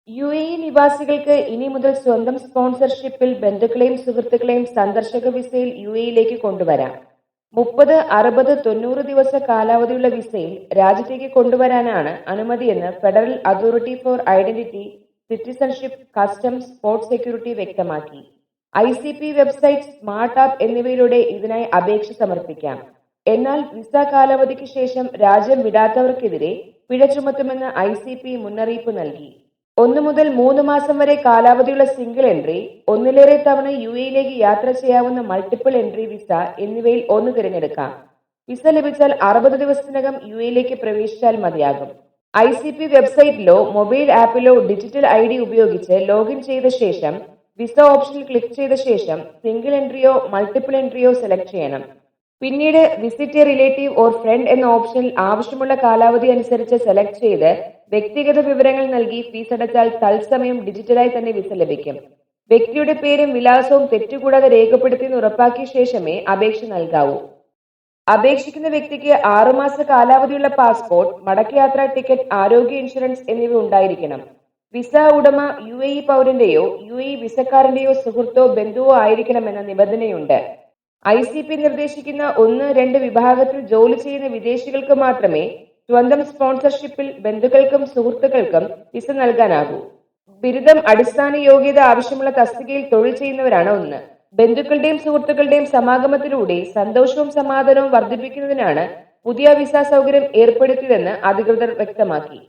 നിവാസികൾക്ക് ഇനി മുതൽ സ്വന്തം സ്പോൺസർഷിപ്പിൽ ബന്ധുക്കളെയും സുഹൃത്തുക്കളെയും സന്ദർശക വിസയിൽ യിലേക്ക് കൊണ്ടുവരാം. 30, 60, 90 ദിവസ കാലാവധിയുള്ള വിസയിൽ രാജ്യത്തേക്ക് കൊണ്ടുവരാനാണ് അനുമതിയെന്ന് federal authority for identity, citizenship, customs, port security വ്യക്തമാക്കി. ICP വെബ്സൈറ്റ്, സ്മാർട്ട് ആപ്പ് എന്നിവയിലൂടെ ഇതിനായി അപേക്ഷ സമർപ്പിക്കാം. എന്നാൽ വിസ കാലാവധിക്ക് ശേഷം രാജ്യം വിടാത്തവർക്കെതിരെ പിഴ ചുമത്തുമെന്ന് ICP മുന്നറിയിപ്പ് നൽകി. 1 മുതൽ 3 മാസം വരെ കാലാവധിയുള്ള സിംഗിൾ എൻട്രി, ഒന്നിലേറെ തവണ യിലേക്ക് യാത്ര ചെയ്യാവുന്ന മൾട്ടിപ്പിൾ എൻട്രി വിസ എന്നിവയിൽ ഒന്ന് തിരഞ്ഞെടുക്കാം. വിസ ലഭിച്ചാൽ 60 ദിവസത്തിനകം യിലേക്ക് പ്രവേശിച്ചാൽ മതിയാകും. ICP വെബ്സൈറ്റിലോ മൊബൈൽ ആപ്പിലോ ഡിജിറ്റൽ ID ഉപയോഗിച്ച് ലോഗിൻ ചെയ്ത ശേഷം വിസ ഓപ്ഷനിൽ ക്ലിക്ക് ചെയ്ത ശേഷം സിംഗിൾ എൻട്രിയോ മൾട്ടിപ്പിൾ എൻട്രിയോ സെലക്ട് ചെയ്യണം. പിന്നീട് visit a relative or friend എന്ന ഓപ്ഷനിൽ ആവശ്യമുള്ള കാലാവധി അനുസരിച്ച് സെലക്ട് ചെയ്ത് വ്യക്തിഗത വിവരങ്ങൾ നൽകി ഫീസ് അടച്ചാൽ തത്സമയം ഡിജിറ്റലായി തന്നെ വിസ ലഭിക്കും. വ്യക്തിയുടെ പേരും വിലാസവും തെറ്റുകൂടാതെ രേഖപ്പെടുത്തിയെന്ന് ഉറപ്പാക്കിയ ശേഷമേ അപേക്ഷ നൽകാവൂ. അപേക്ഷിക്കുന്ന വ്യക്തിക്ക് 6 മാസ കാലാവധിയുള്ള പാസ്പോർട്ട്, മടക്കയാത്രാ ടിക്കറ്റ്, ആരോഗ്യ ഇൻഷുറൻസ് എന്നിവ ഉണ്ടായിരിക്കണം. വിസ ഉടമ പൗരന്റെയോ വിസക്കാരന്റെയോ സുഹൃത്തോ ബന്ധുവോ ആയിരിക്കണമെന്ന നിബന്ധനയുണ്ട്. ICP നിർദ്ദേശിക്കുന്ന 1, 2 വിഭാഗത്തിൽ ജോലി ചെയ്യുന്ന വിദേശികൾക്ക് മാത്രമേ സ്വന്തം സ്പോൺസർഷിപ്പിൽ ബന്ധുക്കൾക്കും സുഹൃത്തുക്കൾക്കും വിസ നൽകാനാകൂ. ബിരുദം, അടിസ്ഥാന യോഗ്യത ആവശ്യമുള്ള തസ്തികയിൽ തൊഴിൽ ചെയ്യുന്നവരാണ് 1. ബന്ധുക്കളുടെയും സുഹൃത്തുക്കളുടെയും സമാഗമത്തിലൂടെ സന്തോഷവും സമാധാനവും വർദ്ധിപ്പിക്കുന്നതിനാണ് പുതിയ വിസ സൗകര്യം ഏർപ്പെടുത്തിയതെന്ന് അധികൃതർ വ്യക്തമാക്കി.